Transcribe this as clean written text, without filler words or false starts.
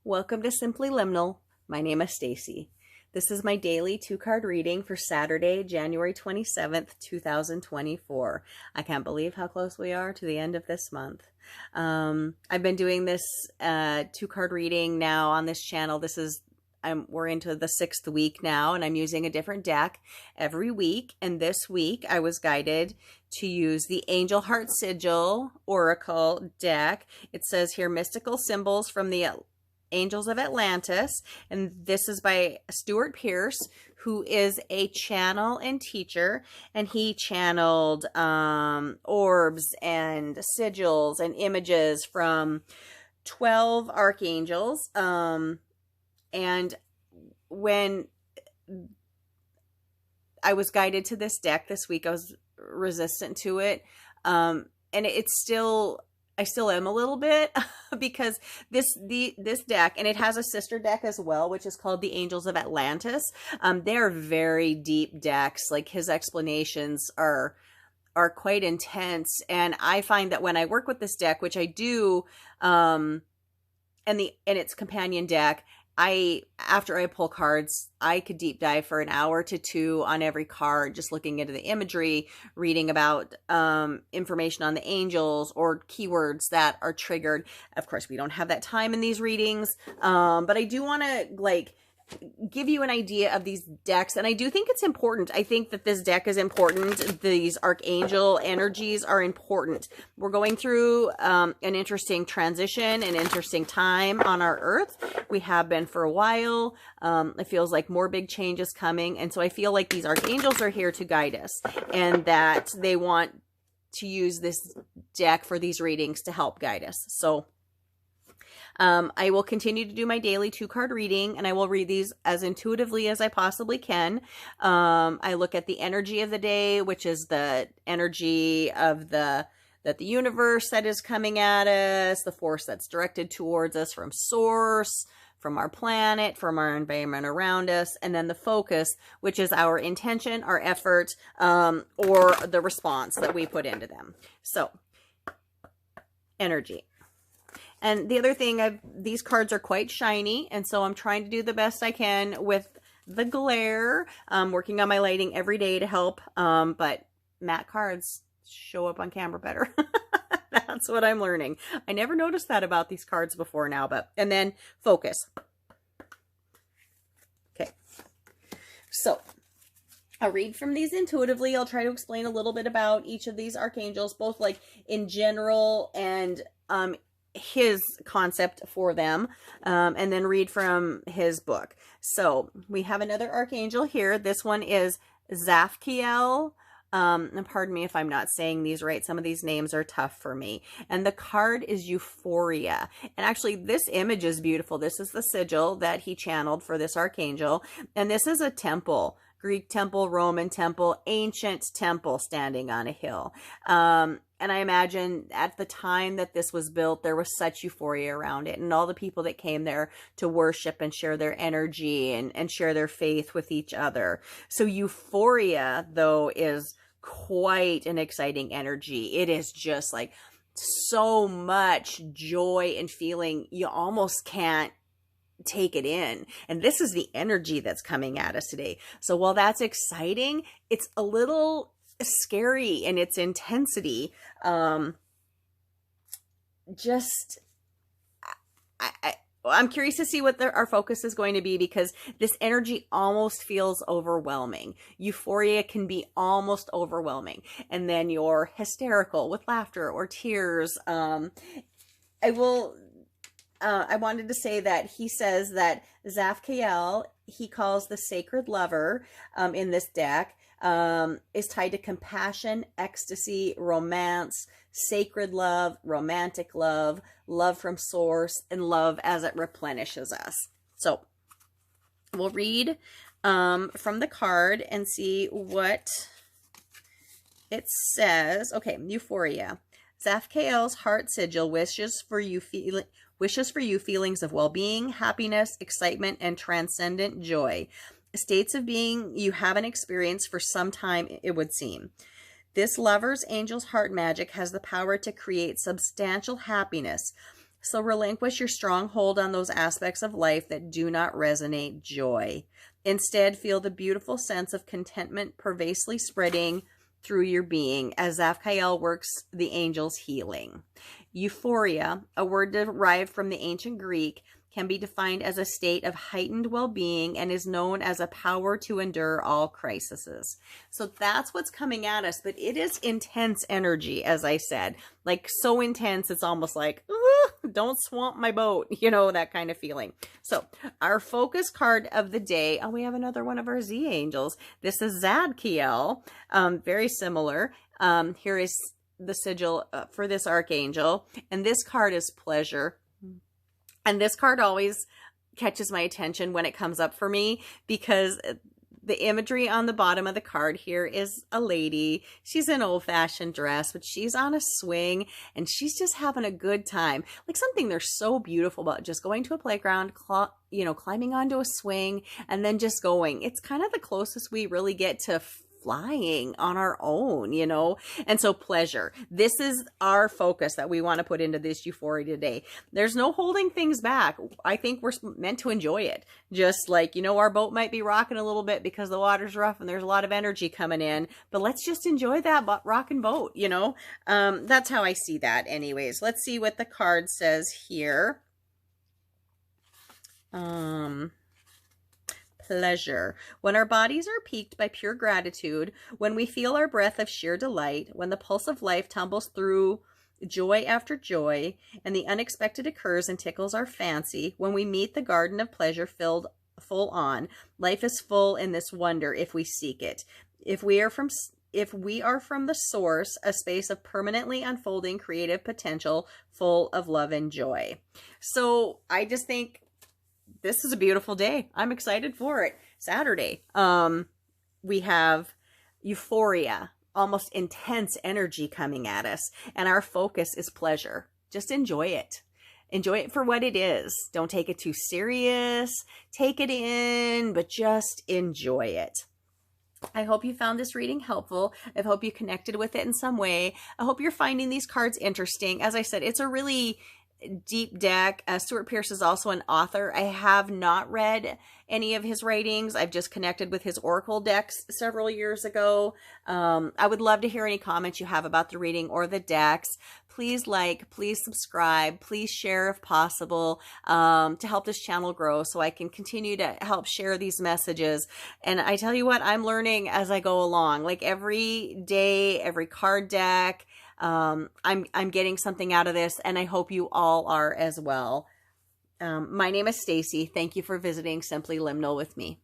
Welcome to Simply Liminal. My name is Stacy. This is my daily 2-card reading for Saturday, January 27th, 2024. I can't believe how close we are to the end of this month. I've been doing this 2-card reading now on this channel. We're into the 6th week now, and I'm using a different deck every week. And this week I was guided to use the Angel Heart Sigil Oracle deck. It says here, mystical symbols from the Angels of Atlantis, and this is by Stuart Pierce, who is a channel and teacher, and he channeled orbs and sigils and images from 12 archangels. And when I was guided to this deck this week, I was resistant to it, and I still am a little bit because this deck, and it has a sister deck as well, which is called the Angels of Atlantis. They're very deep decks. Like, his explanations are quite intense, and I find that when I work with this deck, which I do, and its companion deck, after I pull cards, I could deep dive for an hour to 2 on every card, just looking into the imagery, reading about information on the angels or keywords that are triggered. Of course, we don't have that time in these readings, but I do want to give you an idea of these decks, and I do think it's important. I think that this deck is important. These archangel energies are important. We're going through an interesting transition, an interesting time on our earth. We have been for a while. It feels like more big changes coming, and so I feel like these archangels are here to guide us, and that they want to use this deck for these readings to help guide us. So I will continue to do my daily 2-card reading, and I will read these as intuitively as I possibly can. I look at the energy of the day, which is the energy of the universe that is coming at us, the force that's directed towards us from source, from our planet, from our environment around us, and then the focus, which is our intention, our effort, or the response that we put into them. So, energy. And the other thing, these cards are quite shiny, and so I'm trying to do the best I can with the glare. I'm working on my lighting every day to help, but matte cards show up on camera better. That's what I'm learning. I never noticed that about these cards before now, and then focus. Okay, so I'll read from these intuitively. I'll try to explain a little bit about each of these archangels, both like in general and his concept for them, and then read from his book. So we have another archangel here. This one is Zafkiel. And pardon me if I'm not saying these right. Some of these names are tough for me. And the card is Euphoria. And actually, this image is beautiful. This is the sigil that he channeled for this archangel. And this is a temple. Greek temple, Roman temple, ancient temple standing on a hill. And I imagine at the time that this was built, there was such euphoria around it, and all the people that came there to worship and share their energy and share their faith with each other. So euphoria, though, is quite an exciting energy. It is just like so much joy and feeling, you almost can't take it in. And this is the energy that's coming at us today. So while that's exciting, it's a little scary in its intensity. I'm curious to see what our focus is going to be, because this energy almost feels overwhelming. Euphoria can be almost overwhelming, and then you're hysterical with laughter or tears. I wanted to say that he says that Zafkiel, he calls the sacred lover in this deck, is tied to compassion, ecstasy, romance, sacred love, romantic love, love from source, and love as it replenishes us. So we'll read from the card and see what it says. Okay, Euphoria. Zafkiel's heart sigil wishes for you feelings of well-being, happiness, excitement, and transcendent joy. States of being you haven't experienced for some time, it would seem. This lover's angel's heart magic has the power to create substantial happiness, So relinquish your strong hold on those aspects of life that do not resonate joy. Instead, feel the beautiful sense of contentment pervasively spreading through your being as Zaphael works the angel's healing. Euphoria, a word derived from the ancient Greek, can be defined as a state of heightened well-being and is known as a power to endure all crises. So that's what's coming at us, but it is intense energy, as I said, like so intense it's almost like, don't swamp my boat, you know, that kind of feeling. So our focus card of the day, oh, we have another one of our Z angels. This is Zadkiel, very similar. Here is the sigil for this archangel, and this card is pleasure. And this card always catches my attention when it comes up for me because the imagery on the bottom of the card here is a lady. She's in an old-fashioned dress, but she's on a swing and she's just having a good time. Like something there's so beautiful about just going to a playground, climbing onto a swing and then just going. It's kind of the closest we really get to flying on our own, you know? And so pleasure. This is our focus that we want to put into this euphoria today. There's no holding things back. I think we're meant to enjoy it. Just like, you know, our boat might be rocking a little bit because the water's rough and there's a lot of energy coming in, but let's just enjoy that rocking boat, you know? That's how I see that anyways. Let's see what the card says here. Pleasure. When our bodies are piqued by pure gratitude, when we feel our breath of sheer delight, when the pulse of life tumbles through joy after joy, and the unexpected occurs and tickles our fancy, when we meet the garden of pleasure filled full on, life is full in this wonder if we seek it. If we are from the source, a space of permanently unfolding creative potential full of love and joy. So I just think this is a beautiful day. I'm excited for it. Saturday. We have euphoria, almost intense energy coming at us. And our focus is pleasure. Just enjoy it. Enjoy it for what it is. Don't take it too serious. Take it in, but just enjoy it. I hope you found this reading helpful. I hope you connected with it in some way. I hope you're finding these cards interesting. As I said, it's a really deep deck. Stuart Pearce is also an author. I have not read any of his writings. I've just connected with his Oracle decks several years ago. I would love to hear any comments you have about the reading or the decks. Please like, please subscribe, please share if possible, to help this channel grow so I can continue to help share these messages. And I tell you what, I'm learning as I go along. Like every day, every card deck, I'm getting something out of this, and I hope you all are as well. My name is Stacy. Thank you for visiting Simply Liminal with me.